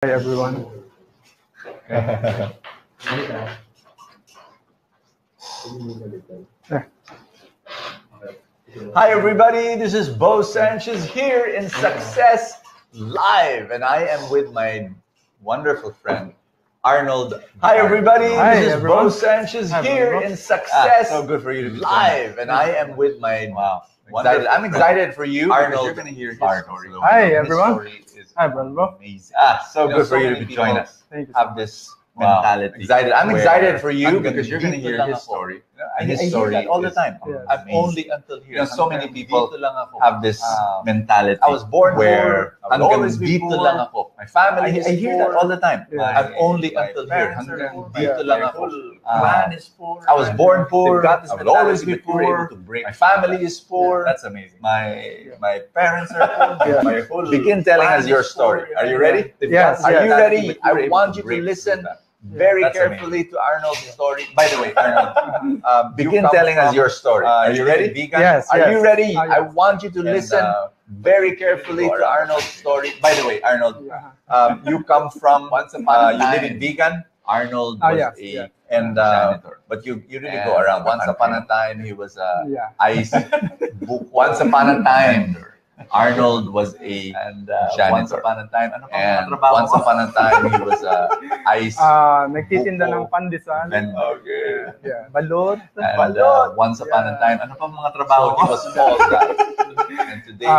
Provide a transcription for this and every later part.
Hi everyone. Hi everybody, this is Bo Sanchez here in Success Live, and I am with my wonderful friend Arnold. Hi everybody, this is everyone. Bo Sanchez Hi, here everyone. in Success So good for you to be Live, and I am with my Excited. I'm excited for you because Arnold you're going to hear his Barton. story. Hi, His everyone. story is Hi, brother. amazing. So good for you to many join people us. Thank you. Have this mentality. Excited. I'm where excited for you hanggang because you're going to dito hear lang his ako. story. And I his hear story that all the is time. Yes. I'm amazing. only until here. You know, so many people Dito lang ako. have this mentality. I was born where poor. I'll hanggang always be dito poor. lang ako. My family I is hear poor. that all the time. Yeah. I'm only My until here. parents are Hanggang poor. dito Yeah. lang My ako. whole clan is poor. I was born poor. They've got this I will always be mentality that you're able poor. to break My family is poor. That's amazing. My parents are poor. Yeah. My whole Begin telling clan us your is poor. story. Are you ready? Yes, Are yes. you ready? But you were I able want to you to break listen through that. very That's carefully to Arnold's story. By the way, Arnold, Begin you come telling us from, your story. Are you ready? Vegan? Yes. Are you ready? Ah, I yes. want you to And, listen very carefully to Arnold's story. By the way, Arnold, Yeah. You come from once upon a you live time, in Vegan. Arnold Ah, was yes, a yes. and janitor. but you really And go around. Once the upon a country. time, he was a Yeah. ice book. Once upon a time, Arnold was a once janitor. upon a time. Ano pang And mga trabaho once mo? upon a time, he was a ice Nagtitinda ng Buko. pandesal. vendor. Okay. Yeah. Balot. And once upon a Yeah. time, Ano pang mga trabaho so he mo? was called that. And today,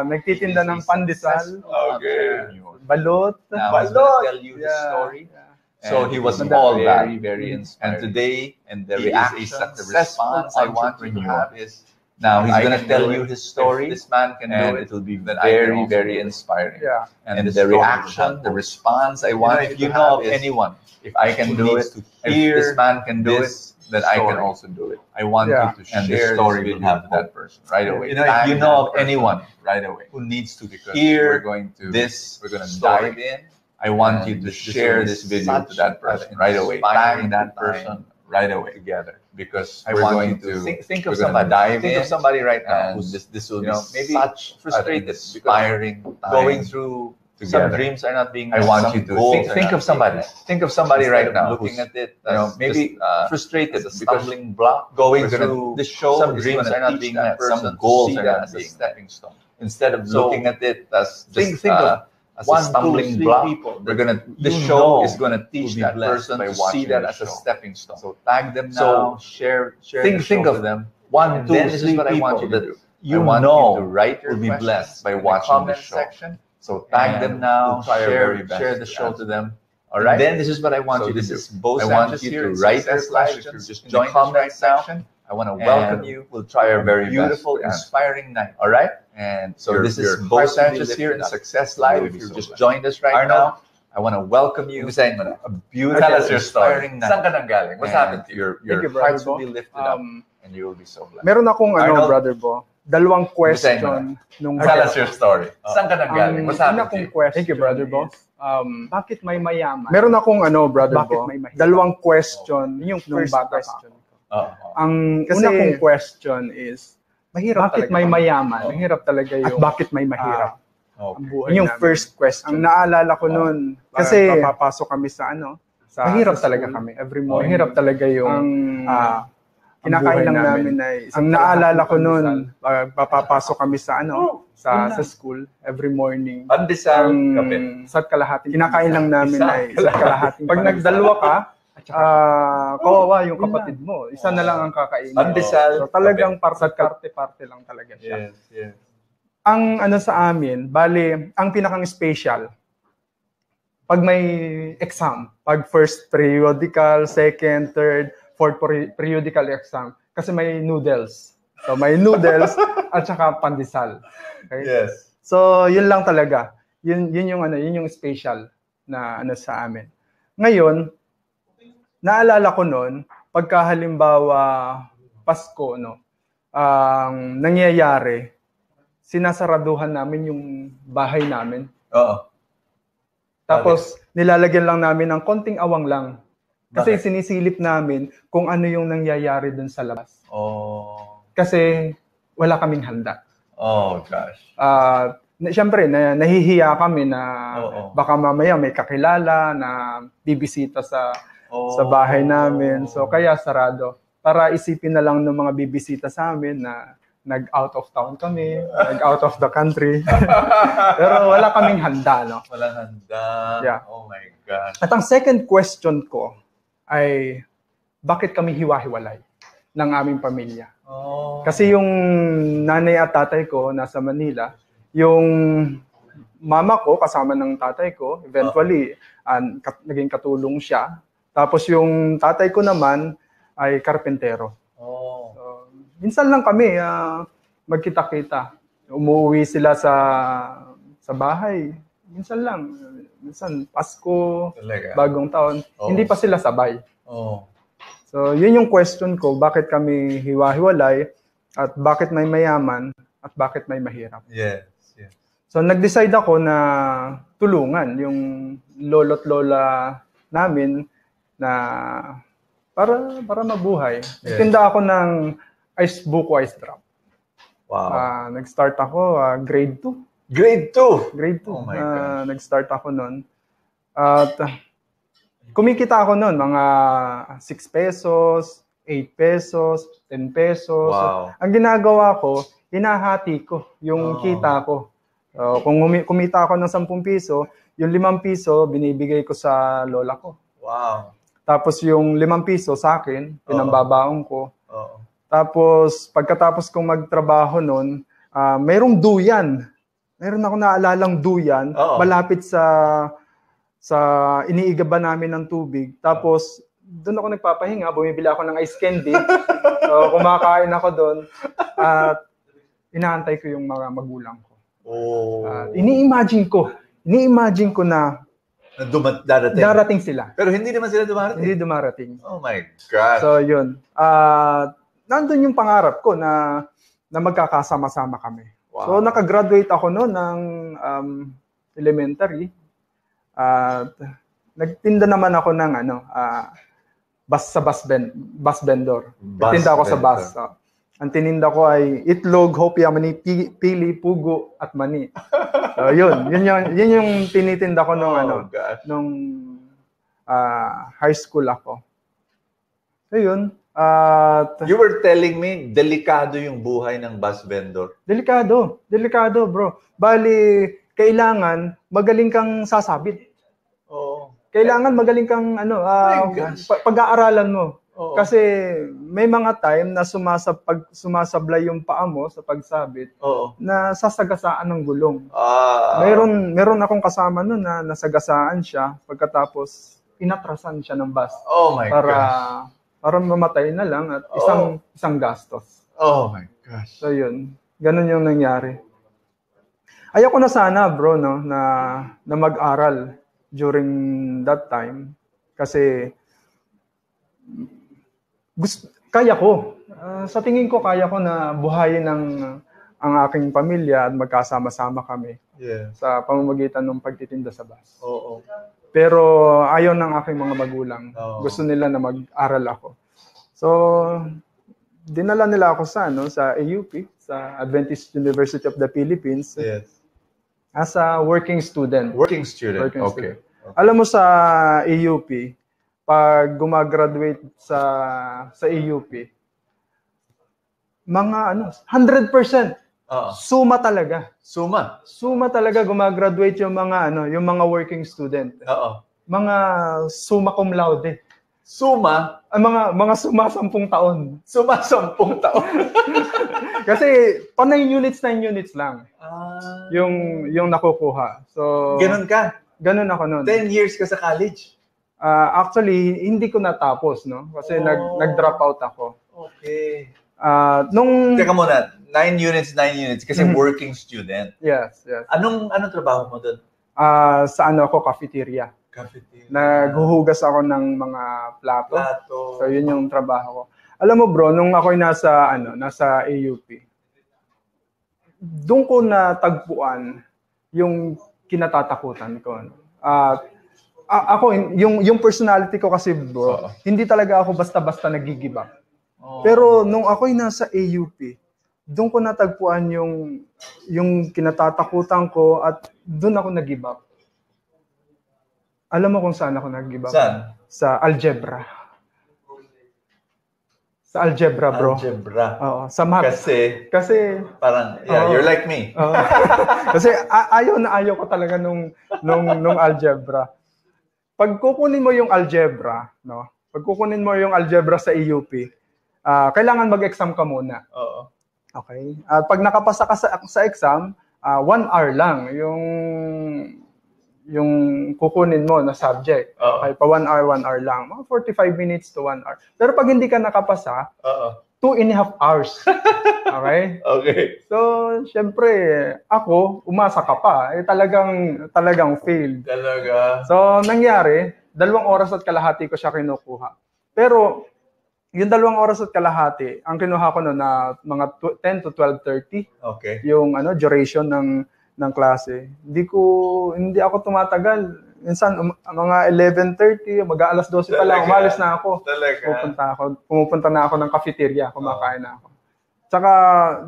Nagtitinda ng pandesal. Okay. Balot. now he's Balot. gonna tell you his Yeah. story. Yeah. So he was And called that. very, very And inspiring. today, And the he is a reaction, the successful response I want you to entrepreneur. have is, Now he's I gonna can tell do you it. his story. If this man can and do it, it will be then I can very, also very do it. inspiring. Yeah. And the the story reaction, the response I want if you you to know of have is, anyone, if I can who do needs it, to if hear this man can do it, this then I can story. also do it. I want Yeah. you to And the share story this will video have with that person right away. You know, if you Tag know that of person anyone right away, who needs to because hear we're going to this we're going to story. dive in. I want And you to this share will be this video to such that an person right away. inspiring Tag that time person right away. together, because I we're want going you to think we're of gonna somebody. dive Think in, of somebody right now and who's this will you be know, maybe such frustrated because inspiring going time through some together. dreams are not being I met, want some you to goals think- are think not of somebody. being met. Think of somebody Instead right of now looking who's, at it you know, as maybe just, frustrated as a because stumbling block. going We're gonna- through this show some is dreams gonna are not teach being that met, some person to goals see are that not as a being met. stepping stone. Instead of So, looking at it as just think of as one, a stumbling 2, 3 block, people we're gonna this you show know is gonna teach will be that blessed person by to see watching that the as a show. stepping stone. So tag them So, now, share think the show of to them. one, And 2, then this is 3 what I want people you to that do. you I want know you to write your will be questions blessed by in the watching the comment show. section. So Tag and them now, we'll try our very share, best share the to show answer. to them. All And right? then this is what I want So you to this do. is Bo I want Sanchez you here to in write your Success Live. If questions you just in the joined us comment right now, section. I want to and welcome you. we'll try our very Beautiful, best to answer. inspiring night. All right? And so Your- this is your Bo heart will be Sanchez here in lifted up. Success You Live. will If be you so just blessed. joined us right Arnold, now, I want to welcome you. Basahin mo na. A beautiful, Tell us your story. inspiring night. Saan ka nanggaling? What's And happened to you? Your Thank you, hearts Brother will be Bo. lifted up, Um, and you will be so blessed. Meron akong Arnold? brother Bo, dalawang Basahin mo question nung Tell us your story. Saan ka Ang nanggaling? What's una happened to kong you? question. Thank you, Brother Bo. is, bakit may mayaman? Meron akong brother Bakit Bo, may mahirap? dalawang question Yung nung first bata question. pa. Oh, Ang Kasi- una kong question is, Mahirap bakit talaga may kami. mayaman? Mahirap talaga At yung bakit may mahirap? ang okay. buhay Yung namin. first question. Ang naalala ko noon, Kasi- kasi papasok kami sa Mahirap sa talaga school. kami. Every morning. Mahirap talaga yung kinakain lang namin ay ang naalala ko noon, papapasok kami sa sa school every morning. Pandesal, kape. Sa kalahating kinakain lang namin Isa, ay sa kalahating. Pag nagdalawa ka, kawawa yung kapatid mo. Isa na lang ang kakainin. Pandesal, So talagang parte-parte lang talaga siya. Yes, yes. Ang sa amin, bali, ang pinakang special, pag may exam, pag first periodical, second, third, fourth periodical exam, kasi may noodles. So may noodles at saka pandesal. Okay? Yes. So yun lang talaga. Yun yung special na sa amin. Ngayon, naalala ko noon, pagka halimbawa Pasko, ang nangyayari, sinasaraduhan namin yung bahay namin. Oo. Tapos, nilalagyan lang namin ng konting awang lang. Kasi Bakit? sinisilip namin kung ano yung nangyayari dun sa labas. Oh. Kasi wala kaming handa. Oh, gosh. Siyempre, nahihiya kami na Oo. baka mamaya may kakilala na bibisita sa bahay namin. So, kaya sarado. Para isipin na lang ng mga bibisita sa amin na nag-out of town kami, nag-out of the country. Pero wala kaming handa, no? Walang handa. Yeah. Oh my God. At ang second question ko ay, bakit kami hiwa-hiwalay ng aming pamilya? Oh. Kasi yung nanay at tatay ko nasa Manila, yung mama ko kasama ng tatay ko, eventually naging katulong siya. Tapos yung tatay ko naman ay karpentero. Oh. So, minsan lang kami magkita-kita. Umuwi sila sa bahay. Minsan lang. Minsan Pasko, Talaga? Bagong Taon. Oo. Hindi pa sila sabay. Oh. So, yun yung question ko, bakit kami hiwa-hiwalay at bakit may mayaman at bakit may mahirap. Yes. Yes. So, nag-decide ako na tulungan yung lolo't lola namin na para mabuhay. Yes. Nagtinda ako ng buko ice drop. Wow. Nag-start ako grade 2. Grade 2. Grade 2. Oh my God. Nag-start ako noon. At kumikita ako noon, mga 6 pesos, 8 pesos, 10 pesos. Wow. Ang ginagawa ko, hinahati ko yung kita ko. So, kung kumita ako ng 10 piso, yung 5 piso, binibigay ko sa lola ko. Wow. Tapos yung 5 piso sa akin, pinambabaong ko. Oo. Tapos pagkatapos kong magtrabaho noon, mayroong duyan. Mayroon ako naalalang duyan, malapit sa iniigaba namin ng tubig. Tapos, doon ako nagpapahinga, bumibili ako ng ice candy. So, kumakain ako doon. At inaantay ko yung mga magulang ko. Ini-imagine ko na darating sila. Pero hindi naman sila dumarating? Hindi dumarating. Oh my God. So, yun. Nandun yung pangarap ko na magkakasama-sama kami. Wow. So, nakagraduate ako noon ng elementary. At nagtinda naman ako ng bus vendor. Nagtinda ako sa bus. So, ang tininda ko ay itlog, hopya, mani, pili, pugo, at mani. So, yun yung tinitinda ko nung high school ako. So, yun. You were telling me, delikado yung buhay ng bus vendor. Delikado, bro. Bali, kailangan magaling kang sasabit. Oo. Kailangan magaling kang pag-aaralan mo. Oo. Kasi may mga time na sumasablay yung paa mo sa pagsabit na sasagasaan ng gulong. Meron akong kasama noon na nasagasaan siya pagkatapos inatrasan siya ng bus. Oh my gosh. Para mamatay na lang at isang gastos. Oh my gosh. So yun, ganun yung nangyari. Ayoko na sana, bro, no, na mag-aral during that time kasi kaya ko. Sa tingin ko, kaya ko na buhayin ang aking pamilya at magkasama-sama kami sa pamamagitan ng pagtitinda sa bus. Oo. Pero ayaw ng aking mga magulang. Gusto nila na mag-aral ako. So, dinala nila ako sa AUP, sa Adventist University of the Philippines. Yes. As a working student. Working student. Okay. Alam mo sa AUP, pag gumagraduate sa AUP, mga 100%. Suma talaga. Suma talaga gumagraduate yung mga working student. Mga summa cum laude. Suma? Mga suma 10 taon. Suma 10 taon. Kasi pa 9 units lang. Yung nakukuha. So Ganun ka? Ganun ako noon. 10 years ka sa college? Actually, hindi ko natapos, no? Kasi nag-drop out ako. Okay. Teka muna, 9 units kasi working student. Yes. Anong trabaho mo doon? Sa ako, cafeteria. Naghuhugas ako ng mga plato. So yun yung trabaho ko. Alam mo bro, nung ako'y nasa AUP, doon ko natagpuan yung kinatatakutan ko. Ako, yung personality ko kasi bro, hindi talaga ako basta-basta nag-give up. Pero nung ako'y nasa AUP, doon ko natagpuan yung kinatatakutan ko at doon ako nag-give up. Alam mo kung saan ako nag-give up? Saan? Sa algebra. Sa algebra, bro. Algebra. Oo, sa math. Kasi Parang, yeah, you're like me. kasi ayaw ko talaga nung algebra. Pag kukunin mo yung algebra, no? Pag kukunin mo yung algebra sa EUP, kailangan mag-exam ka muna. Oo. Okay? At pag nakapasa ka sa exam, 1 hour lang yung kukunin mo na subject. Oo. Okay, pa 1 hour lang. Mga 45 minutes to 1 hour. Pero pag hindi ka nakapasa, 2.5 hours. Okay? Okay. So, syempre, ako, umasa ka pa. Talagang failed. Talaga. So, nangyari, 2 oras at kalahati ko siya kinukuha. Pero, yung 2 oras at kalahati, ang kinuha ko noon na mga 10 to 12:30. Okay. Yung duration ng klase. Hindi ako tumatagal. Minsan mga 11:30, mag-aalas 12 pa lang, umalis na ako. Talaga. Pumupunta na ako ng cafeteria, kumakain na ako. Tsaka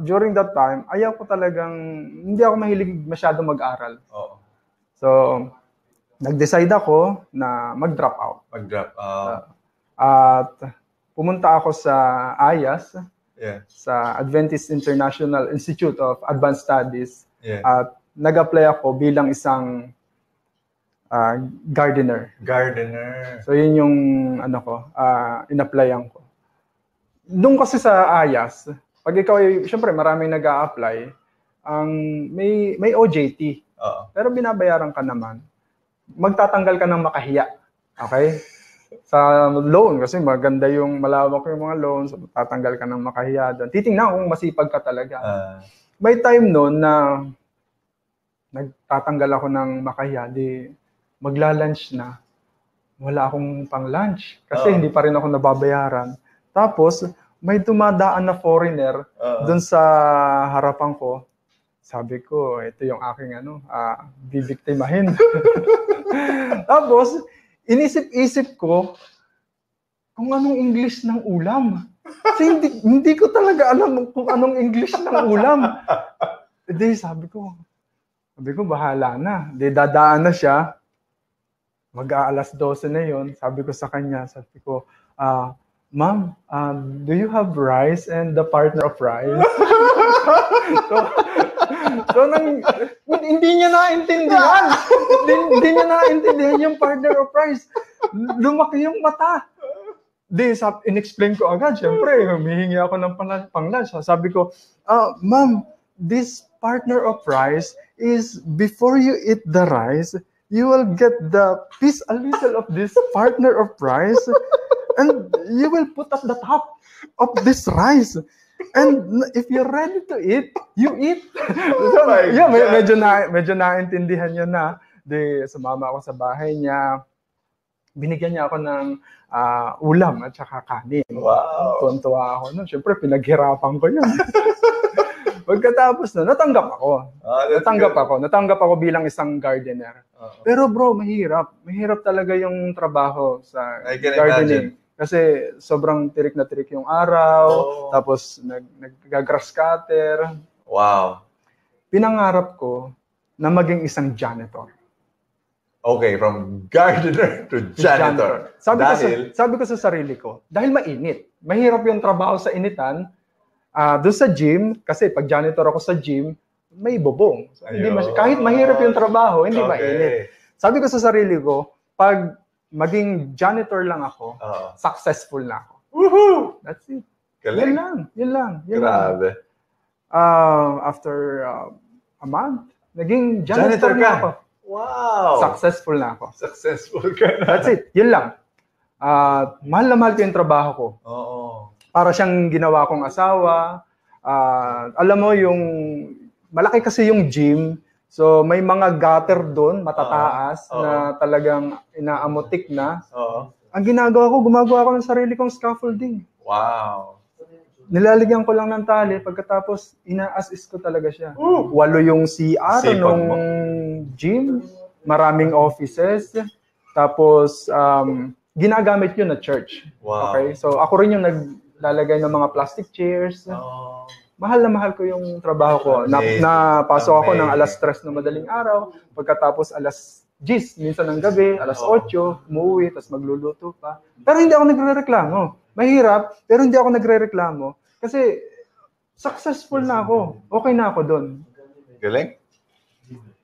during that time, hindi ako mahilig masyado mag-aral. Oo. So, nag-decide ako na mag-drop out. Mag-drop out. At pumunta ako sa AIAS, Yeah. sa Adventist International Institute of Advanced Studies. Yeah. At nag-apply ako bilang isang gardener. Gardener. So yun yung in-applyan ko. Doon kasi sa AIAS, pag ikaw syempre maraming nag-a-apply, may OJT. Oo. Pero binabayaran ka naman. Magtatanggal ka ng makahiya. Okay? Sa loan, kasi malawak yung mga loans, tatanggal ka ng makahiya doon. Titingnan kung masipag ka talaga. May time noon na nagtatanggal ako ng makahiya, magla-lunch na. Wala akong pang-lunch kasi hindi pa rin ako nababayaran. Tapos, may dumadaan na foreigner doon sa harapan ko. Sabi ko, ito yung aking bibiktimahin. Tapos, inisip-isip ko kung anong English ng ulam. Kasi hindi ko talaga alam kung anong English ng ulam. Sabi ko, bahala na. Dadaan na siya. Mag-aalas 12 na yon. Sabi ko sa kanya, Ma'am, do you have rice and the partner of rice? Hindi niya naintindihan. Hindi niya naintindihan yung partner of rice. Lumaki yung mata. In-explain ko agad. Siyempre, humihingi ako ng pang-lunch. Sabi ko, Ma'am, this partner of rice is before you eat the rice, you will get a little of this partner of rice, and you will put at the top of this rice. And if you're ready to eat, you eat. So, medyo naintindihan niya na. Sumama ako sa bahay niya. Binigyan niya ako ng ulam at saka kanin. Wow. Tuwan-tuwa ako. No? Siyempre, pinaghirapan ko yun. Pagkatapos na, natanggap ako bilang isang gardener. Pero bro, mahirap. Mahirap talaga yung trabaho sa gardening. Imagine. Kasi sobrang tirik na tirik yung araw, tapos nag-grass cutter. Wow. Pinangarap ko na maging isang janitor. Okay, from gardener to janitor. Sabi ko sa sarili ko, dahil mainit. Mahirap yung trabaho sa initan. Doon sa gym, kasi pag janitor ako sa gym, may bubong. So, kahit mahirap yung trabaho, hindi mainit. Sabi ko sa sarili ko, pag maging janitor lang ako, successful na ako. Woohoo! That's it. Galing. Yun lang. Grabe. After a month, naging janitor na ako. Wow! Successful na ako. Successful ka na. That's it. Yun lang. Mahal na mahal ko yung trabaho ko. Oo. Para siyang ginawa kong asawa. Alam mo, malaki kasi yung gym. So, may mga gutter doon, matataas, na talagang inaamotik na. Ang gumagawa ko ng sarili kong scaffolding. Wow. Nilalagyan ko lang ng tali, pagkatapos ina-assist ko talaga siya. 8 yung CR nung gym, maraming offices, tapos ginagamit yun na church. Wow. Okay? So, ako rin yung naglalagay ng mga plastic chairs. mahal ko yung trabaho ko. Amazing. Napasok ako ng Amazing. alas 3 na madaling araw, pagkatapos alas 10, minsan ng gabi, alas 8, umuwi, tapos magluluto pa. Pero hindi ako nagrereklamo. Mahirap, pero hindi ako nagrereklamo. Kasi successful na ako. Okay na ako doon. Galing?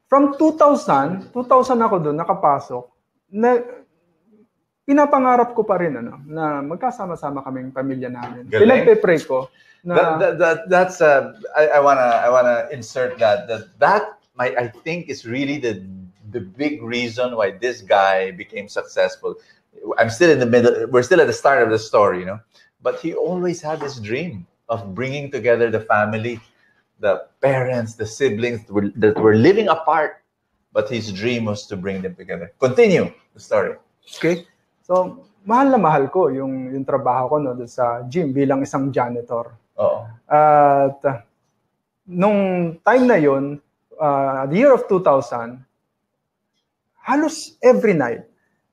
From 2000 ako doon, nakapasok, na pinapangarap ko pa rin na magkasama-sama kaming pamilya namin. Galing. Pinagpe-pray ko na That's I wanna insert that I think is really the big reason why this guy became successful. I'm still in the middle. We're still at the start of the story, But he always had this dream of bringing together the family, the parents, the siblings that were living apart. But his dream was to bring them together. Continue the story. okay. So, mahal na mahal ko yung trabaho ko doon sa gym bilang isang janitor. Oo. At nung time na yon, the year of 2000, halos every night,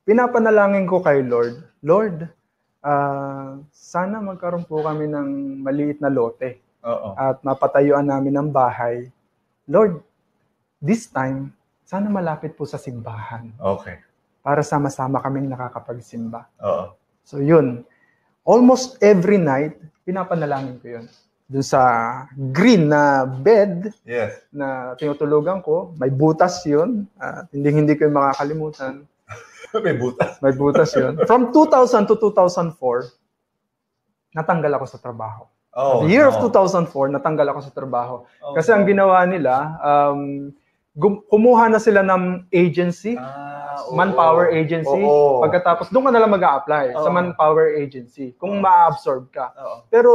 pinapanalangin ko kay Lord, Lord, sana magkaroon po kami ng maliit na lote. Oo. At mapatayuan namin ng bahay. Lord, this time, sana malapit po sa simbahan Okay. para sama-sama kaming nakakapagsimba. Oo. So yun, almost every night, pinapanalangin ko yun. Doon sa green na bed Yes. na tinutulugan ko, may butas yun. At hindi ko yung makakalimutan. May butas. May butas yun. From 2000 to 2004, natanggal ako sa trabaho. Oh, The year of no. 2004, natanggal ako sa trabaho. Oh, Kasi ang ginawa nila, kumuha na sila ng agency, manpower agency. Oo. Pagkatapos, doon ka na lang mag-a-apply sa Oo. manpower agency kung ma-absorb ka. Oo. Pero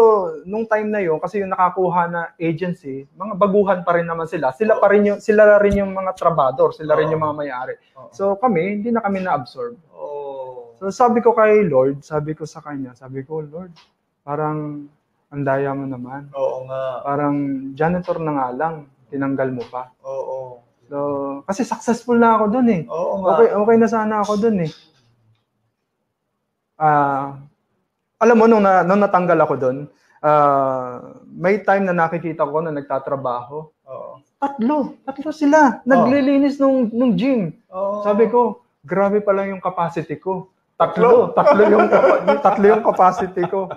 nung time na yun, kasi yung nakakuha na agency, mga baguhan pa rin naman sila. Sila rin yung mga trabador, sila rin yung mga may-ari. So kami, hindi na kami na-absorb. Oh. So sabi ko kay Lord, sabi ko sa kanya, Lord, parang ang daya mo naman. Oo nga. Parang janitor na nga lang, tinanggal mo pa. Oo. So, kasi successful na ako doon eh. Oo nga. Okay na sana ako doon eh. Alam mo, nung natanggal ako doon, may time na nakikita ko na nagtatrabaho. Oo. Tatlo sila. Naglilinis nung gym. Oo. Sabi ko, grabe pala yung capacity ko. Tatlo yung capacity ko.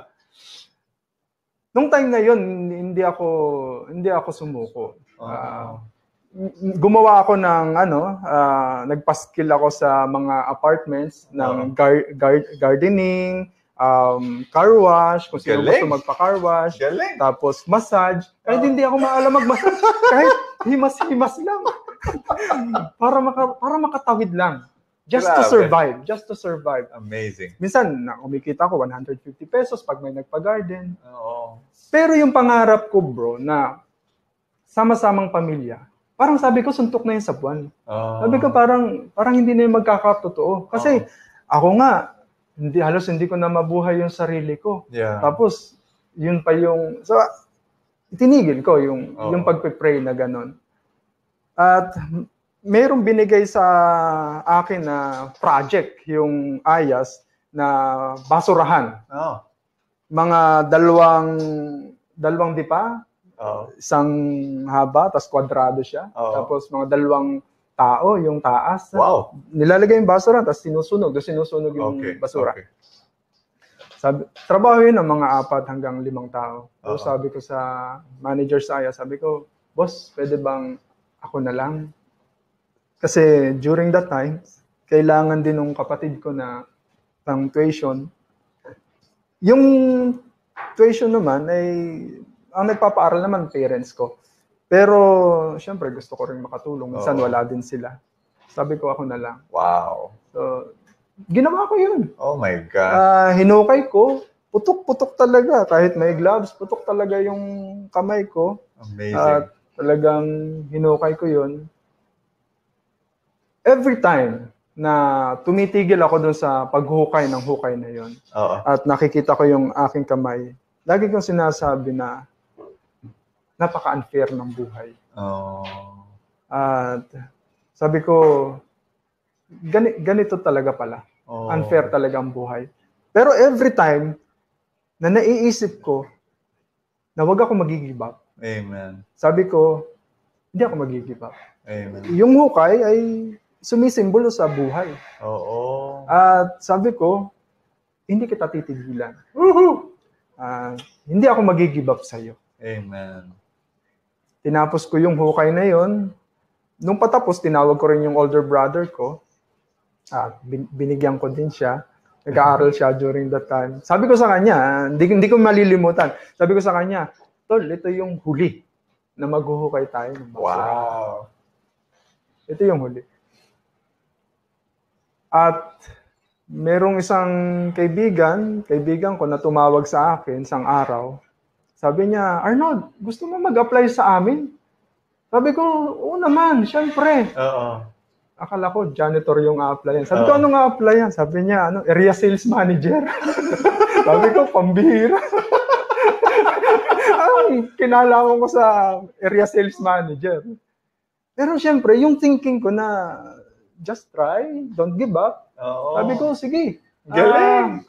Nung time na yun, hindi ako sumuko. Gumawa ako ng nagpa-skill ako sa mga apartments ng gardening, car wash, kung sino Galing. gusto magpa-car wash, Galing. tapos massage. Kahit hindi ako maalam mag-massage, kahit himas-himas lang. para makatawid lang. Just to survive. Amazing. Minsan, kumikita ko 150 pesos pag may nagpa-garden. Oo. Pero yung pangarap ko, bro, na sama-samang pamilya, parang sabi ko, suntok na yun sa buwan. Sabi ko, parang hindi na yung magkakatotoo. Kasi ako nga, halos hindi ko na mabuhay yung sarili ko. Yeah. Tapos, yun pa yung... So, itinigil ko yung pagpe-pray na gano'n. At merong binigay sa akin na project, yung AYAS, na basurahan. Oh. Mga dalawang dipa, isang haba, tapos kwadrado siya. Tapos mga dalawang tao, yung taas. Wow. Nilalagay yung basura, tapos sinusunog yung basura. Okay. Trabaho yun ng mga 4 hanggang 5 tao. So sabi ko sa manager sa AYAS, sabi ko, boss, pwede bang ako na lang? Kasi during that time, kailangan din ng kapatid ko na pang tuition. Yung tuition naman ay ang nagpapaaral naman parents ko. Pero syempre gusto ko rin makatulong. Minsan wala din sila. Sabi ko ako na lang. Wow. So ginawa ko yun. Oh my God. Hinukay ko. Putok-putok talaga. Kahit may gloves, putok talaga yung kamay ko. Amazing. Talagang hinukay ko yun. Every time na tumitigil ako dun sa paghukay ng hukay na yun, at nakikita ko yung aking kamay, lagi kong sinasabi na napaka-unfair ng buhay. At sabi ko, ganito talaga pala. Unfair talaga ang buhay. Pero every time na naiisip ko na wag ako mag-give up, Amen. Sabi ko, hindi ako mag-give up. Amen. Yung hukay ay sumisimbolo sa buhay. Oo. At sabi ko, hindi kita titigilan. Hindi ako mag-give up sa'yo. Amen. Tinapos ko yung hukay na yon. Nung patapos, tinawag ko rin yung older brother ko. Binigyan ko din siya. Nag-aaral siya during that time. Sabi ko sa kanya, hindi ko malilimutan. Sabi ko sa kanya, Tol, ito yung huli na maghuhukay tayo ng basura. Wow. Ito yung huli. At merong isang kaibigan ko na tumawag sa akin isang araw. Sabi niya, Arnold, gusto mo mag-apply sa amin? Sabi ko, oo naman, syempre. Oo. Akala ko, janitor yung a-applyan. Sabi ko, ano nga applyan? Sabi niya, area sales manager. Sabi ko, pambihira. Ang kinalaman ko sa area sales manager. Pero syempre, yung thinking ko na, just try, don't give up. Oo. Sabi ko, sige. Galing!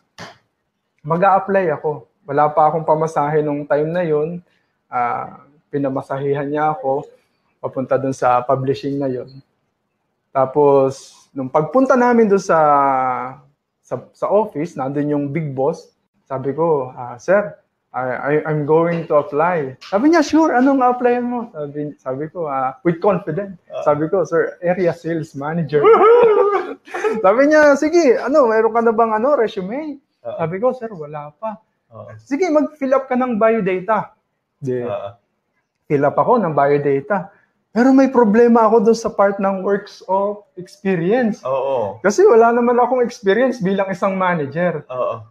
Mag-a-apply ako. Wala pa akong pamasahe nung time na yun. Pinamasahihan niya ako papunta dun sa publishing na yun. Tapos, nung pagpunta namin dun sa office, nandun yung big boss, sabi ko, Sir, I'm going to apply. Sabi niya, sure, anong applyan mo? Sabi ko, with confidence. Sabi ko, Sir, area sales manager. Sabi niya, sige, mayroon ka na bang resume? Sabi ko, Sir, wala pa. Sige, mag-fill up ka ng biodata. Fill up ako ng biodata. Pero may problema ako doon sa part ng works of experience. Oo. Kasi wala naman akong experience bilang isang manager. Oo.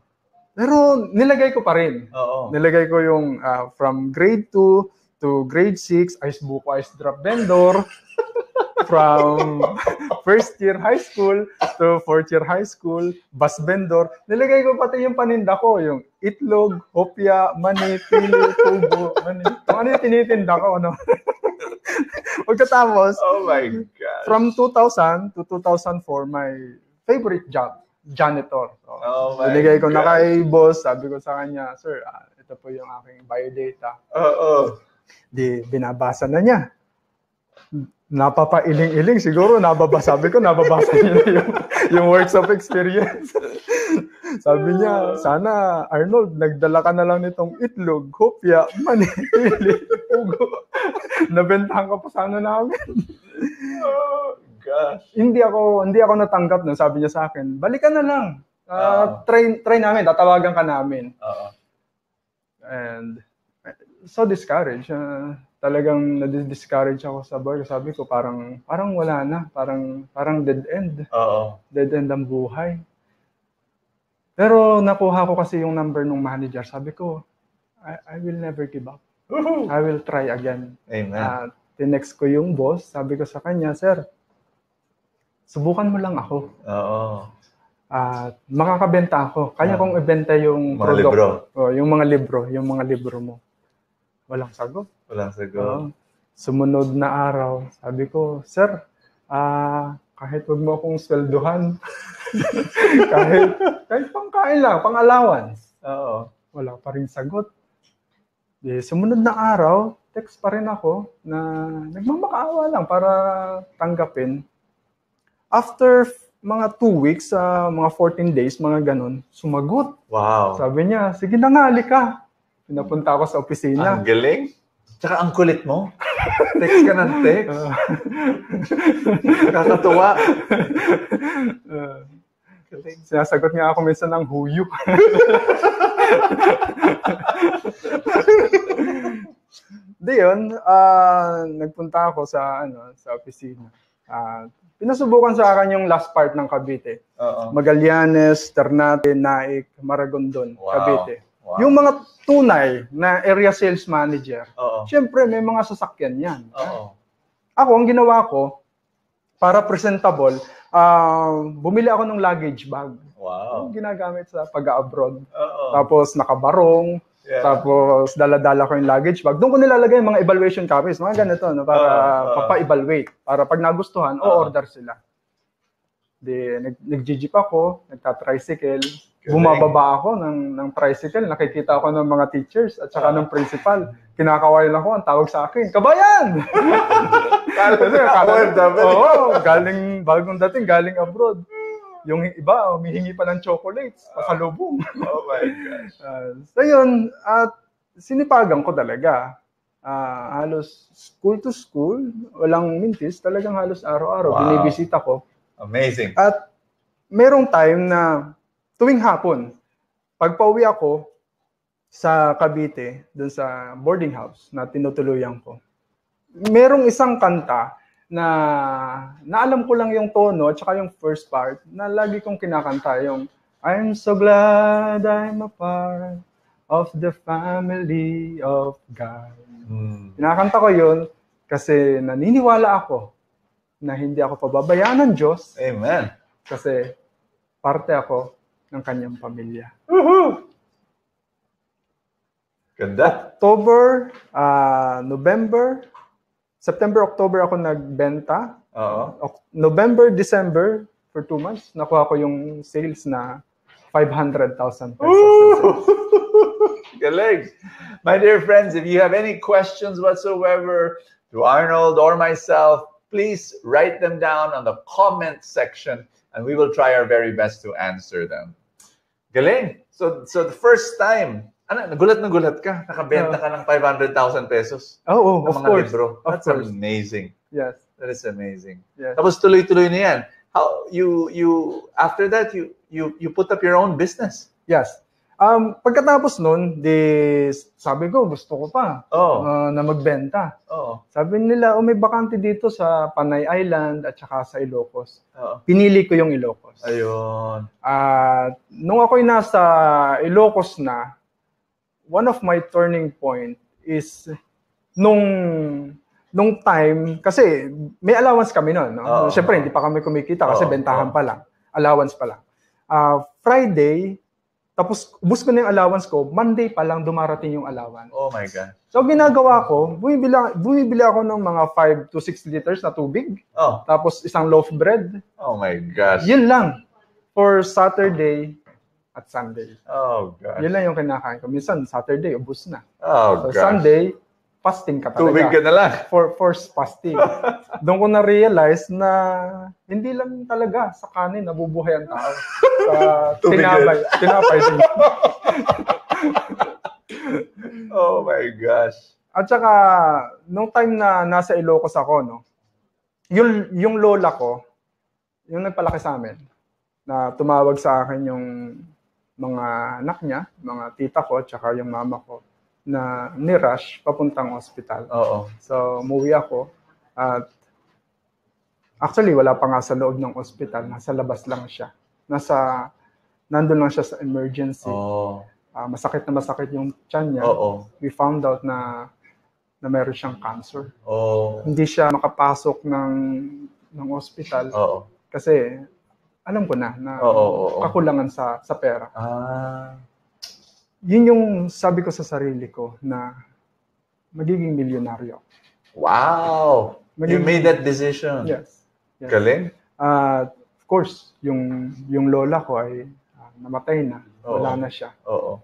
Pero nilagay ko pa rin. Oo. Nilagay ko yung from grade 2 to grade 6, ice buko, ice drop vendor. From first year high school to fourth year high school, bus vendor. Nilagay ko pati yung paninda ko, yung itlog, hopya, mani, pili, tubo, mani. Ano yung tinitinda ko, Pagkatapos, Oh my God. from 2000 to 2004, my favorite job, janitor. So, Oh my binigay ko na God. kay boss, sabi ko sa kanya, Sir, ito po yung aking biodata. Oo. Di, binabasa na niya. Napapailing-iling, siguro sabi ko, nababasa niya na yung works of experience. Sabi niya, sana, Arnold, nagdala ka na lang nitong itlog, hopya, mani, pili, pugo. Nabentahan ka pa sana namin. Oh, gosh. Hindi ako natanggap nun. Sabi niya sa akin, balikan na lang. Try namin, tatawagan ka namin. Oo. And so discouraged. Talagang na-discourage ako sa work. Sabi ko, parang wala na. Parang dead end. Oo. Dead end ang buhay. Pero nakuha ko kasi yung number ng manager. Sabi ko, I will never give up. I will try again. Amen. Tinext ko yung boss. Sabi ko sa kanya, Sir, subukan mo lang ako. Oo. Makakabenta ako. Kaya kong ibenta yung Mga libro. Yung mga libro mo. Walang sagot. Walang sagot. Sumunod na araw, sabi ko, Sir, kahit wag mo akong swelduhan, kahit pangkain lang, pang-allowance. Oo. Wala pa rin sagot. Sumunod na araw, text pa rin ako na nagmamakaawa lang para tanggapin. After mga 2 weeks, mga 14 days, mga ganun, sumagot. Wow. Sabi niya, sige na nga, halika. Pinapunta ako sa opisina. Ang galing. Tsaka ang kulit mo. Text ka ng text. Kakatuwa. Sinasagot nga ako minsan ng huyo. Di yun, nagpunta ako sa opisina. Pinasubukan sa akin yung last part ng Cavite. Oo. Magallanes, Ternate, Naik, Maragondon, Wow. Cavite. Wow. Yung mga tunay na area sales manager, Oo. syempre may mga sasakyan yan. Oo. Ako, ang ginawa ko, para presentable, bumili ako ng luggage bag. Wow. Yung ginagamit sa pag-abroad. Oo. Tapos nakabarong, Yeah. tapos dala-dala ko yung luggage bag. Doon ko nilalagay yung mga evaluation copies, mga ganito, para papa-evaluate. Para pag nagustuhan, o-order sila. Nag-jeep ako, nagta-tricycle, Bumababa ako ng tricycle, nakikita ako ng mga teachers at saka ng principal. Kinakawalan ako, ang tawag sa akin, "Kabayan!" Galing, bagong dating, galing abroad. Yung iba, humihingi pa ng chocolates, pasalubong. Oh my gosh. So yun, at sinipagan ko talaga. Halos school to school, walang mintis, talagang halos araw-araw. Wow. Binibisita ko. Amazing. At merong time na tuwing hapon, pag pauwi ako sa Cavite, dun sa boarding house na tinutuluyan ko, merong isang kanta na alam ko lang yung tono at saka yung first part na lagi kong kinakanta, yung I'm so glad I'm a part of the family of God. Kinakanta ko yun kasi naniniwala ako na hindi ako pababayaan ng Diyos. Amen. Kasi parte ako ng kanyang pamilya. Ganda. September, October ako nagbenta. Oo. November, December, for 2 months, nakuha ko yung sales na 500,000 pesos. Galing. My dear friends, if you have any questions whatsoever to Arnold or myself, please write them down on the comment section and we will try our very best to answer them. Galing. So the first time, nagulat ka, nakabenta ka ng 500,000 pesos. Oh, ng of mga course. libro. Of That's course. amazing. Yes. That is amazing. Yes. Tapos tuloy-tuloy na yan. How you after that you put up your own business? Yes. Pagkatapos nun, sabi ko, gusto ko pa na magbenta. Oo. Sabi nila, may bakante dito sa Panay Island at saka sa Ilocos. Oo. Pinili ko yung Ilocos. Ayun. Nung ako'y nasa Ilocos na, one of my turning point is nung time, kasi may allowance kami nun. No? Siyempre, hindi pa kami kumikita kasi bentahan pa lang. Allowance pa lang. Friday, tapos ubus ko na yung allowance ko, Monday pa lang dumarating yung allowance. Oh my God. So ginagawa ko, bumibili ako ng mga 5 to 6 liters na tubig. Oh. Tapos isang loaf bread. Oh my gosh. Yun lang. For Saturday at Sunday. Oh God. Yun lang yung kinakain ko. Minsan, Saturday, ubus na. Oh So gosh. Sunday, fasting ka talaga. Tubig ka na lang. Forced fasting. Doon ko na-realize na hindi lang talaga sa kanin nabubuhay ang tao. Sa tinapay din. Oh my gosh. At saka, nung time na nasa Ilocos ako, no, yung lola ko, yung nagpalaki sa amin, na tumawag sa akin yung mga anak niya, mga tita ko, at saka yung mama ko, na ni-rush papuntang hospital. Oo. So, umuwi ako. At actually, wala pa nga sa loob ng hospital. Nasa labas lang siya. Nandun lang siya sa emergency. Oh. Masakit na masakit yung tiyan niya. Oo. We found out na meron siyang cancer. Oh. Hindi siya makapasok ng hospital. Oo. Kasi alam ko na kakulangan sa pera. Yun yung sabi ko sa sarili ko na magiging milyonaryo. Wow! You made that decision. Yes. Galing. Of course, yung lola ko ay namatay na. Wala na siya. Oo.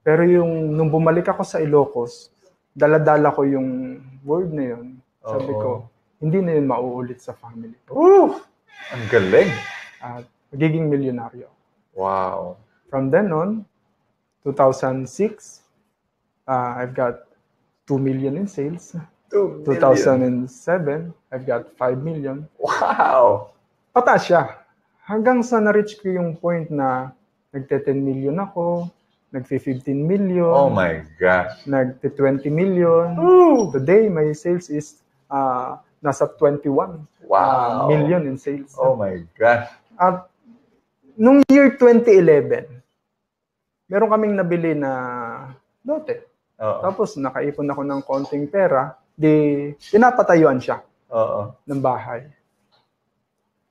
Pero nung bumalik ako sa Ilocos, dala-dala ko yung word na yun. Sabi ko, hindi na yun mauulit sa family. Ang galing. Magiging milyonaryo. Wow. From then on, 2006, I've got 2 million in sales. 2 million. 2007, I've got 5 million. Wow! Pataas siya. Hanggang sa na-reach ko yung point na nagte-10 million ako, nagfi-15 million. Oh my gosh. Nagte-20 million. Today, my sales is nasa 21 million in sales. Oh my gosh. At nung year 2011, meron kaming nabili na lote. Tapos nakaipon ako ng konting pera, pinapatayuan siya ng bahay.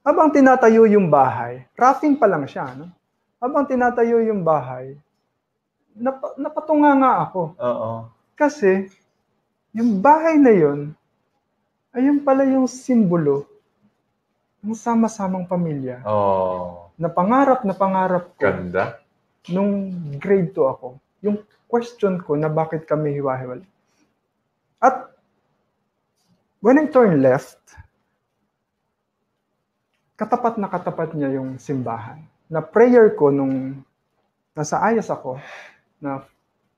Habang tinatayo yung bahay, roughing pa lang siya. No? Habang tinatayo yung bahay, napatunga nga ako. Kasi yung bahay na yun, ayun pala yung simbolo ng sama-samang pamilya. Na pangarap ko. Ganda. nung grade 2 ako, yung question ko na bakit kami hiwa-hiwalay. At when I turn left, katapat na katapat niya yung simbahan. Na prayer ko nung nasa ayas ako, na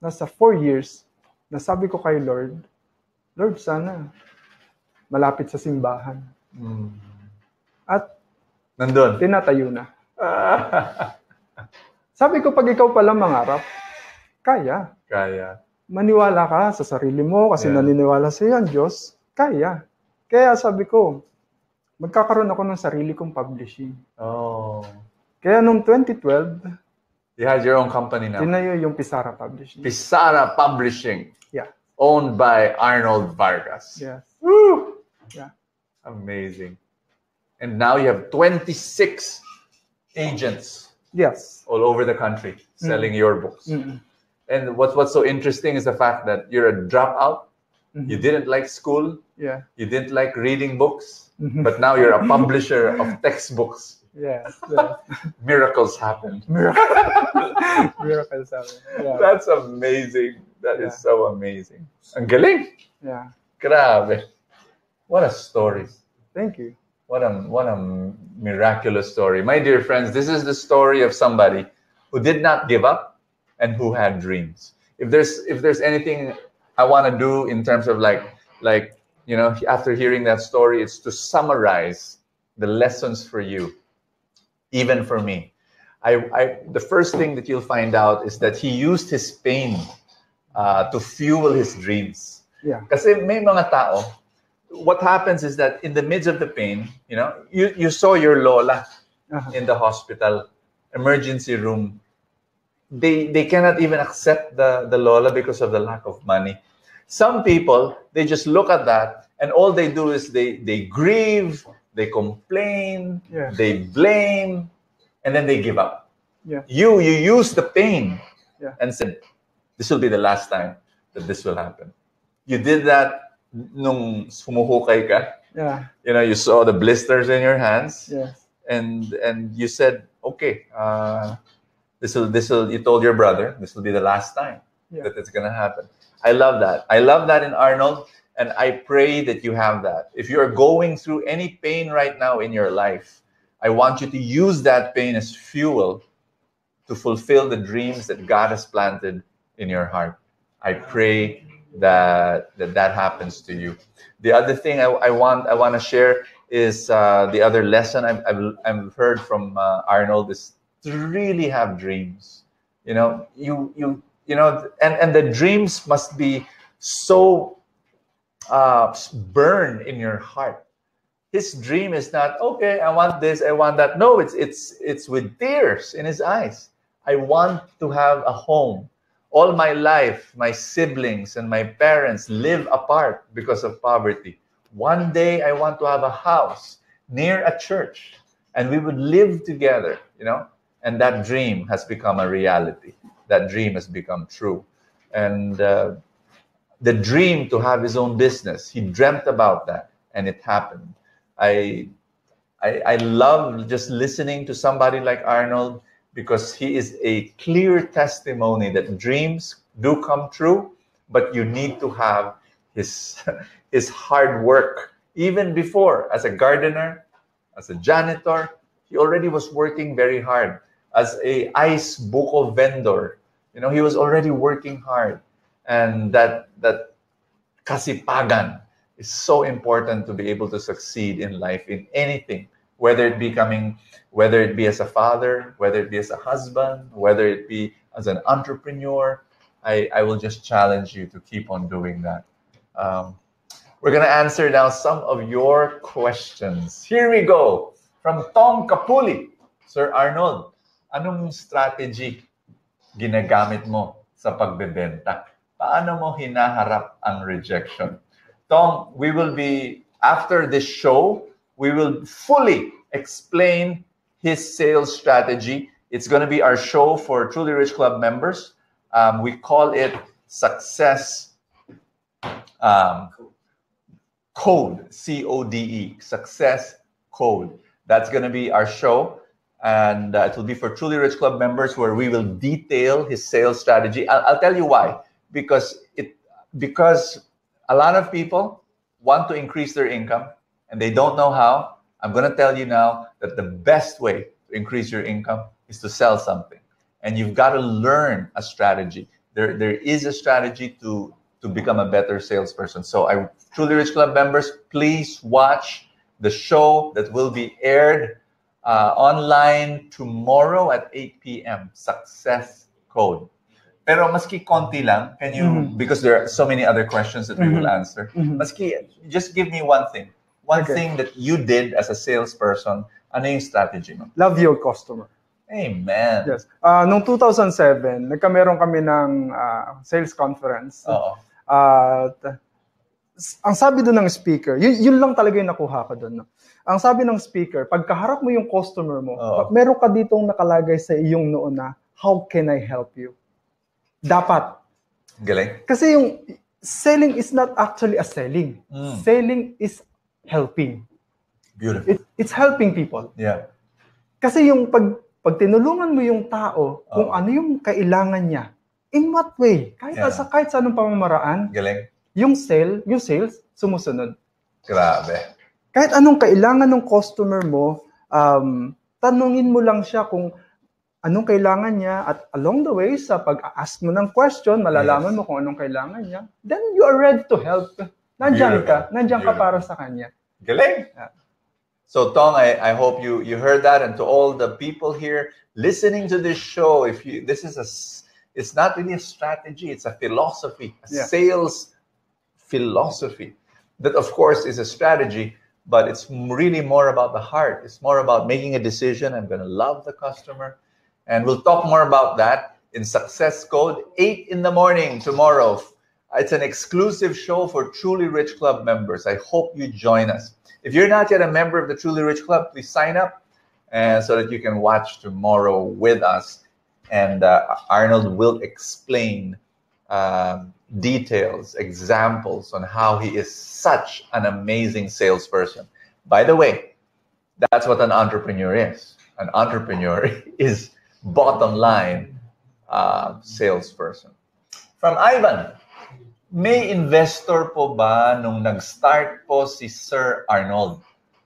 nasa 4 years, na sabi ko kay Lord, Lord, sana malapit sa simbahan. At Nandun. tinatayo na. Sabi ko, pag ikaw pala mangarap, kaya. Kaya. Maniwala ka sa sarili mo kasi Yeah. naniniwala sa iyo ang Diyos, kaya. Kaya sabi ko, magkakaroon ako ng sarili kong publishing. Oh. Kaya nung 2012, You had your own company now. tinayo yung Pisara Publishing. Pisara Publishing. Yeah. Owned by Arnold Vargas. Yes. Woo! Yeah. Amazing. And now you have 26 agents Yes. all over the country selling your books. Mm-mm. And what's so interesting is the fact that you're a dropout. Mhm. You didn't like school. Yeah. You didn't like reading books. Mhm. But now you're a publisher of textbooks. Yes. Yes. Miracles happen. Miracle sa amin. Yeah. That's amazing. That is Yeah. so amazing. Ang galing. Yeah. Grabe. What a story. Thank you. What a miraculous story. My dear friends, this is the story of somebody who did not give up and who had dreams. If there's anything I want to do in terms of like after hearing that story, it's to summarize the lessons for you, even for me. The first thing that you'll find out is that he used his pain to fuel his dreams. Yeah. Kasi may mga tao, what happens is that in the midst of the pain, you saw your lola in the hospital, emergency room. They cannot even accept the lola because of the lack of money. Some people, they just look at that and all they do is they grieve, they complain, Yeah. they blame, and then they give up. Yeah. You use the pain Yeah. and said, this will be the last time that this will happen. You did that nung sumuhukay ka. Yeah. You saw the blisters in your hands, Yes. and you said, okay, this will. You told your brother, this will be the last time Yeah. that it's gonna happen. I love that. I love that in Arnold, and I pray that you have that. If you are going through any pain right now in your life, I want you to use that pain as fuel to fulfill the dreams that God has planted in your heart. I pray that happens to you. The other thing I want to share is the other lesson I've heard from Arnold is to really have dreams. And the dreams must be so burned in your heart. His dream is not, okay, I want this, I want that. No, it's with tears in his eyes. I want to have a home. All my life, my siblings and my parents live apart because of poverty. One day, I want to have a house near a church, and we would live together, And that dream has become a reality. That dream has become true. And the dream to have his own business, he dreamt about that, and it happened. I love just listening to somebody like Arnold, because he is a clear testimony that dreams do come true, but you need to have his hard work. Even before, as a gardener, as a janitor, he already was working very hard. As a ice buko vendor, he was already working hard. And that kasipagan is so important to be able to succeed in life, in anything. Whether it be as a father, whether it be as a husband, whether it be as an entrepreneur, I will just challenge you to keep on doing that. We're going to answer now some of your questions. Here we go. From Tom Kapuli. Sir Arnold, anong strategy ginagamit mo sa pagbebenta? Paano mo hinaharap ang rejection? Tom, after this show, we will fully explain his sales strategy. It's going to be our show for Truly Rich Club members. We call it Success Code, C-O-D-E, Success Code. That's going to be our show. and it will be for Truly Rich Club members, where we will detail his sales strategy. I'll tell you why. Because a lot of people want to increase their income and they don't know how. I'm going to tell you now that the best way to increase your income is to sell something, and you've got to learn a strategy. There is a strategy to become a better salesperson. So Truly Rich Club members, please watch the show that will be aired online tomorrow at 8 p.m. Success Code. Pero maski konti lang, can you, because there are so many other questions that we will answer, maski, just give me one thing. One thing that you did as a salesperson, ano yung strategy mo? Love your customer. Amen. Yes. Noong 2007, nagkameron kami ng sales conference. Oo. Ang sabi doon ng speaker, yun lang talaga yung nakuha ko doon. No? Ang sabi ng speaker, pagkaharap mo yung customer mo, meron ka ditong nakalagay sa iyong noo na, how can I help you? Dapat. Galing. Kasi yung selling is not actually a selling. Selling is helping. Beautiful. It's helping people. Yeah. Kasi yung pag tinulungan mo yung tao, kung ano yung kailangan niya, in what way? Kahit sa anong pamamaraan, Galing. yung sales, sumusunod. Grabe. Kahit anong kailangan ng customer mo, tanungin mo lang siya kung anong kailangan niya, at along the way, sa pag-ask mo ng question, malalaman mo kung anong kailangan niya, then you are ready to help. Nandiyan ka para sa kanya. Galing. Yeah. So Tong, I hope you heard that, and to all the people here listening to this show, it's not really a strategy, it's a philosophy, a sales philosophy. That of course is a strategy, but it's really more about the heart. It's more about making a decision. I'm going to love the customer. And we'll talk more about that in Success Code, 8 in the morning tomorrow. It's an exclusive show for Truly Rich Club members. I hope you join us. If you're not yet a member of the Truly Rich Club, please sign up so that you can watch tomorrow with us. And Arnold will explain details, examples on how he is such an amazing salesperson. By the way, that's what an entrepreneur is. An entrepreneur is bottom line salesperson. From Ivan, may investor po ba nung nag-start po si Sir Arnold?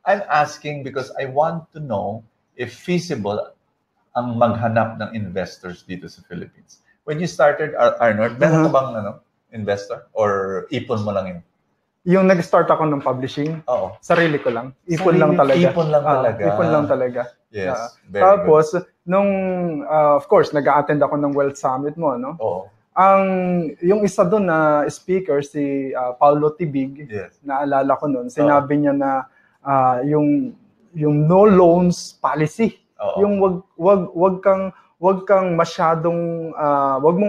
I'm asking because I want to know if feasible ang maghanap ng investors dito sa Philippines. When you started, Arnold, meron ka bang investor? Or ipon mo lang yun? Yung nag-start ako ng publishing, sarili ko lang. Ipon lang talaga. Ipon lang talaga. Ipon lang talaga. Yes, very tapos, good. Of course, nag-a-attend ako ng Wealth Summit mo, no? Oo. Yung isa doon na speaker, si Paulo Tibig, naalala ko noon, sinabi niya na yung no loans policy. Yung wag mong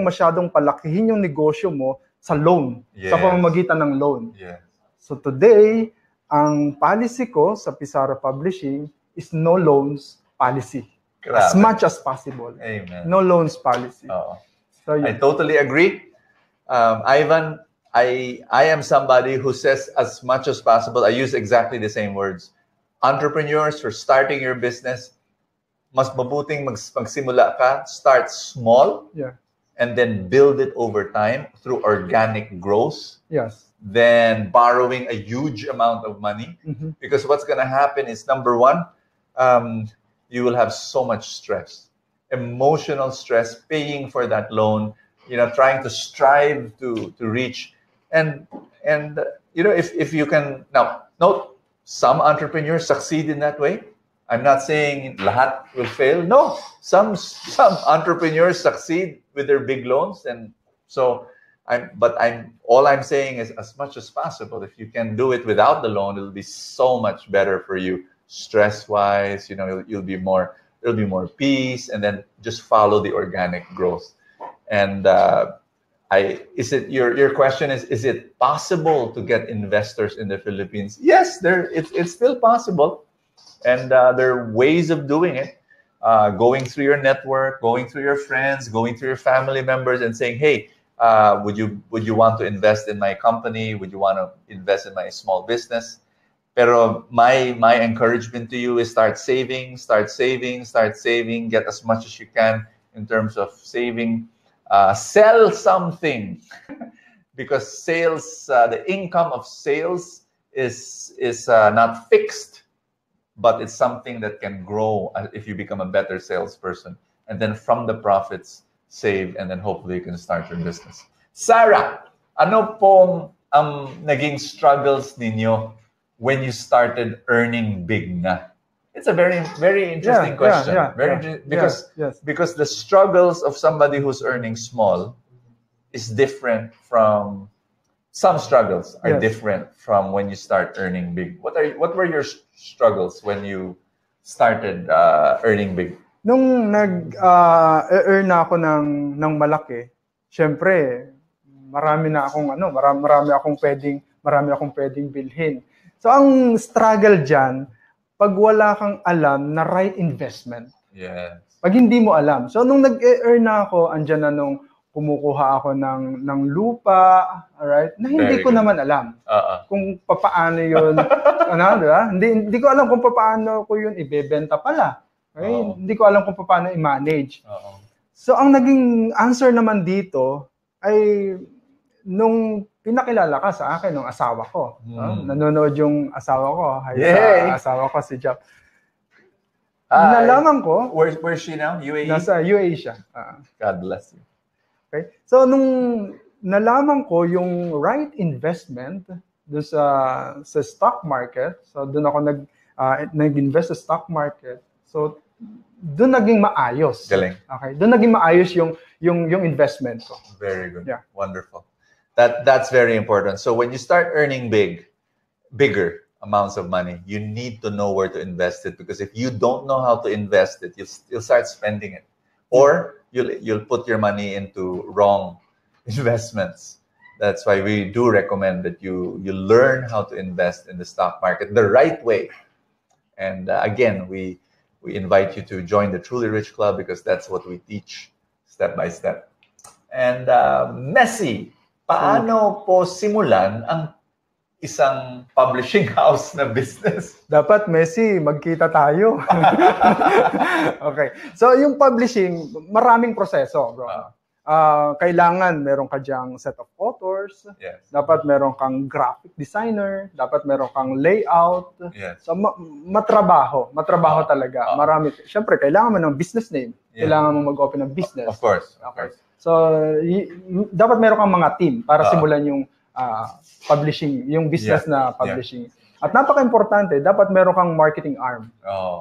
masyadong palakihin yung negosyo mo sa loan, sa pamamagitan ng loan. So today, ang policy ko sa Pizarro Publishing is no loans policy. As much as possible. Amen. No loans policy. So, I totally agree. Ivan, I am somebody who says as much as possible. I use exactly the same words. Entrepreneurs, for starting your business, mas mabuting magsimula ka, start small, and then build it over time through organic growth. Then borrowing a huge amount of money. Because what's going to happen is, number one, you will have so much stress. Emotional stress, paying for that loan, trying to strive to reach. And if you can, now, note, some entrepreneurs succeed in that way. I'm not saying lahat will fail. No, some entrepreneurs succeed with their big loans. And so all I'm saying is, as much as possible, if you can do it without the loan, it'll be so much better for you stress-wise. It'll be more peace, and then just follow the organic growth. And your question is it possible to get investors in the Philippines? Yes, it's still possible, and there are ways of doing it. Going through your network, going through your friends, going through your family members, and saying, hey, would you want to invest in my company? Would you want to invest in my small business? Pero my encouragement to you is start saving, get as much as you can in terms of saving. Sell something because sales, the income of sales is not fixed, but it's something that can grow if you become a better salesperson. And then from the profits, save, and then hopefully you can start your business. Sarah, ano pong naging struggles ninyo when you started earning big na? It's a very, very interesting question. Because the struggles of somebody who's earning small is different from some struggles are different from when you start earning big. What were your struggles when you started earning big? Nung nag-earn ako ng malaki, syempre marami akong pwedeng bilhin. So ang struggle diyan, pag wala kang alam na right investment. Yes. Pag hindi mo alam. So nung nag-earn ako, andyan na nung kumukuha ako ng lupa, alright? Na hindi ko naman alam kung paano 'yun, di ba? Hindi ko alam kung paano ko 'yun ibebenta pala. Okay? Hindi ko alam kung paano i-manage. So ang naging answer naman dito ay nung pinakilala ka sa akin ng asawa ko. Nanonood yung asawa ko. Sa asawa ko si Jap. Nalaman ko. Where's she now? UAE? Nasa UAE siya. God bless you. Okay? So nung nalaman ko yung right investment doon sa stock market, so doon ako nag-invest sa stock market. So doon naging maayos. Galing. Okay? Doon naging maayos yung investment ko. Very good. Yeah. Wonderful. That's very important. So when you start earning bigger amounts of money, you need to know where to invest it, because if you don't know how to invest it, you'll start spending it, or you'll put your money into wrong investments. That's why we do recommend that you learn how to invest in the stock market the right way. And again, we invite you to join the Truly Rich Club, because that's what we teach step by step. And Messi, paano po simulan ang isang publishing house na business? Dapat, Messi, magkita tayo. Okay. So, yung publishing, maraming proseso, bro. Kailangan meron ka diyang set of authors. Yes. Dapat meron kang graphic designer. Dapat meron kang layout. Yes. So, matrabaho talaga. Marami. Siyempre, kailangan mo ng business name. Kailangan mo mag-open ng business. Of course. Okay. So, dapat meron kang mga team para simulan yung publishing, yung business na publishing. At napaka-importante, dapat meron kang marketing arm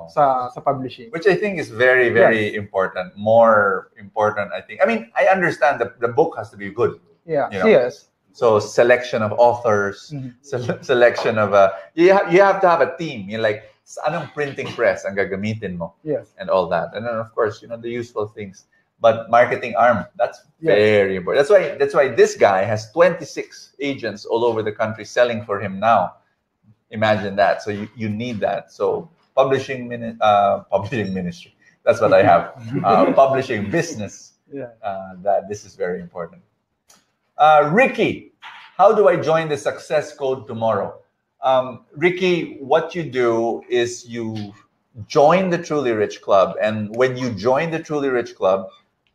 sa publishing. Which I think is very, very important. More important, I think. I mean, I understand the book has to be good. Yeah. You know? Yes. So selection of authors, selection of you have to have a team. You're like, anong printing press ang gagamitin mo? Yes. And all that. And then of course, the useful things. But marketing arm, that's very important. That's why this guy has 26 agents all over the country selling for him now. Imagine that. So you need that. So publishing ministry. That's what I have. Publishing business. That this is very important. Ricky, how do I join the Success Code tomorrow? Ricky, what you do is you join the Truly Rich Club, and when you join the Truly Rich Club,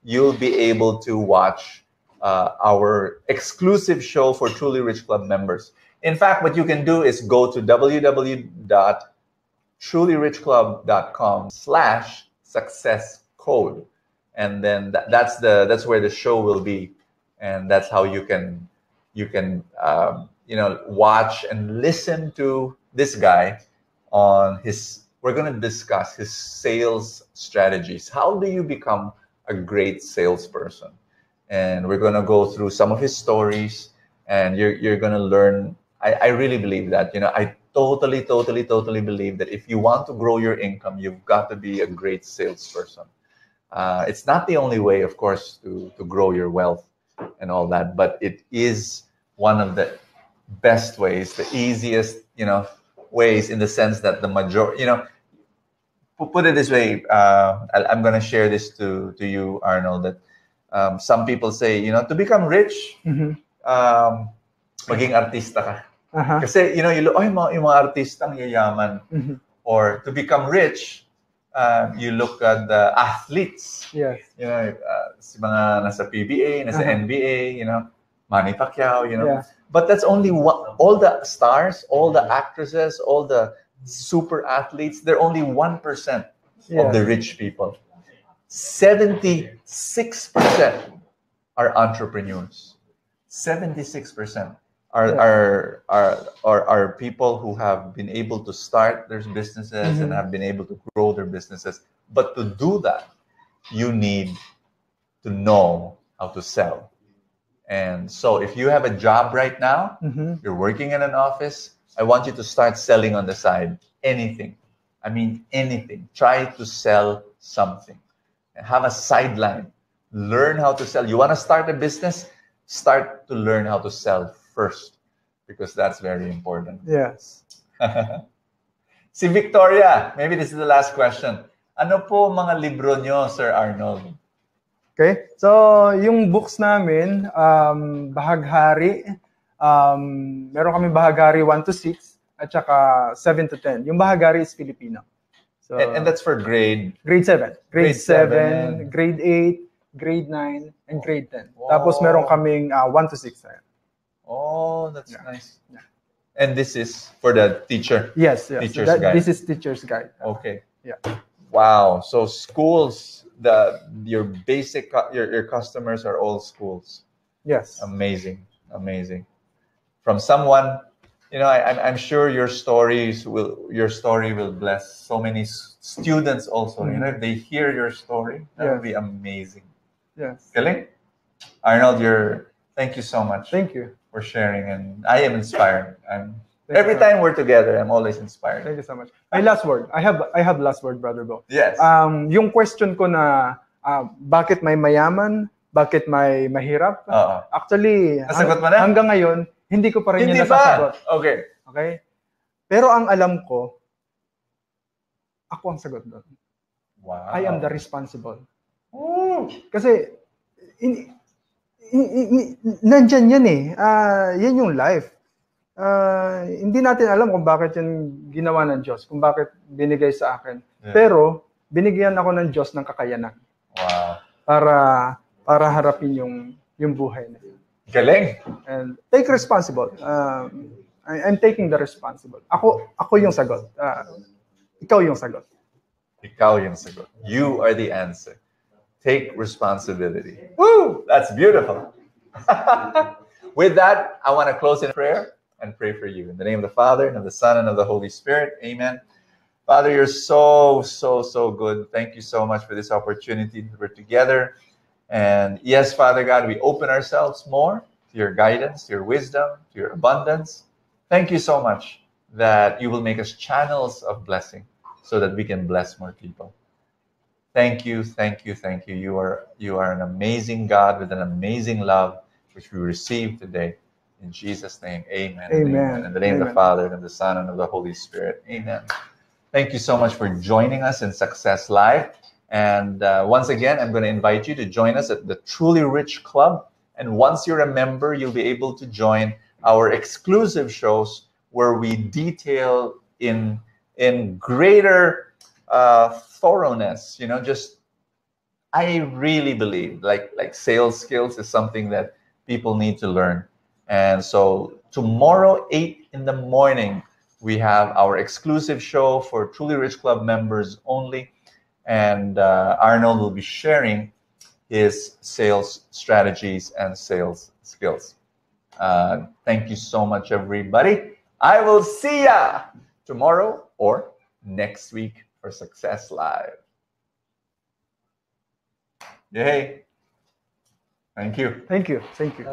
you'll be able to watch our exclusive show for Truly Rich Club members. In fact, what you can do is go to www.trulyrichclub.com/successcode, and then that's where the show will be, and that's how you can watch and listen to this guy on his. We're going to discuss his sales strategies. How do you become a great salesperson? And we're going to go through some of his stories, and you're going to learn. I really believe that. I totally believe that if you want to grow your income, you've got to be a great salesperson. It's not the only way, of course, to grow your wealth and all that, but it is one of the best ways, the easiest, ways, in the sense that the majority, put it this way, I'm going to share this to you, Arnold, that some people say, to become rich, maging artista ka. Aha. Kasi, you look, yung mga artistang yayaman. Mhm. Or to become rich, you look at the athletes. Yes. Si mga nasa PBA, nasa Uh-huh. NBA, Manny Pacquiao, Yeah. But that's only one. All the stars, all the actresses, all the super athletes, they're only 1% of the Yes. rich people. 76% are entrepreneurs. 76% are people who have been able to start their businesses and have been able to grow their businesses. But to do that, you need to know how to sell. And so if you have a job right now, Mhm. you're working in an office, I want you to start selling on the side. Anything. I mean, anything. Try to sell something. Have a sideline. Learn how to sell. You want to start a business? Start to learn how to sell first, because that's very important. Yes. Si Victoria, maybe this is the last question. Ano po mga libro nyo, Sir Arnold? Okay? So, yung books namin, Bahaghari, meron kami Bahaghari 1 to 6 at saka 7 to 10. Yung Bahaghari is Filipino. So, And that's for grade. grade 7. Grade Grade 7, 7. grade 8, grade 9, and grade 10. Wow. Tapos meron kaming 1 to 6. Oh, that's Yeah. nice. Yeah. And this is for the teacher. Yes. Teacher's guide. This is teacher's guide. Okay. Yeah. Wow. So schools, your customers are all schools. Yes. Amazing. From someone, I'm sure your story will bless so many students also. If they hear your story, that would be amazing. Yes. Galing. Arnold, thank you so much. Thank you. For sharing, and I am inspired. Thank Every you. time we're together, I'm always inspired. Thank you so much. My last word. I have last word, Brother Bo. Yes. Yung question ko na bakit may mayaman, bakit may mahirap? Oo. Actually, Nasagot mo na? hanggang ngayon, hindi ko pa rin Hindi yun pa. nasasagot. Okay. Okay? Pero ang alam ko, ako ang sagot doon. Wow. I am the responsible. Woo. Kasi, nandyan yan eh. Yan yung life. Hindi natin alam kung bakit yun ginawa ng Diyos, kung bakit binigay sa akin. Yeah. Pero, binigyan ako ng Diyos ng kakayanan. Wow. Para harapin yung buhay na yun. Galing. And take responsible. I'm taking the responsible. Ako yung sagot. Ikaw yung sagot. Ikaw yung sagot. You are the answer. Take responsibility. Woo! That's beautiful. With that, I want to close in prayer and pray for you. In the name of the Father, and of the Son, and of the Holy Spirit. Amen. Father, you're so good. Thank you so much for this opportunity that we're together. And yes, Father God, we open ourselves more to your guidance, to your wisdom, to your abundance. Thank you so much that you will make us channels of blessing so that we can bless more people. Thank you. You are an amazing God with an amazing love, which we receive today. In Jesus' name, amen. Amen. In the name of the Father, and of the Son, and of the Holy Spirit. Amen. Thank you so much for joining us in Success Live. And once again, I'm going to invite you to join us at the Truly Rich Club. And once you're a member, you'll be able to join our exclusive shows where we detail in greater thoroughness. I really believe like sales skills is something that people need to learn. And so tomorrow, 8 in the morning, we have our exclusive show for Truly Rich Club members only. And Arnold will be sharing his sales strategies and sales skills. Thank you so much, everybody. I will see ya tomorrow or next week for Success Live. Yay. Thank you. Thank you. Thank you.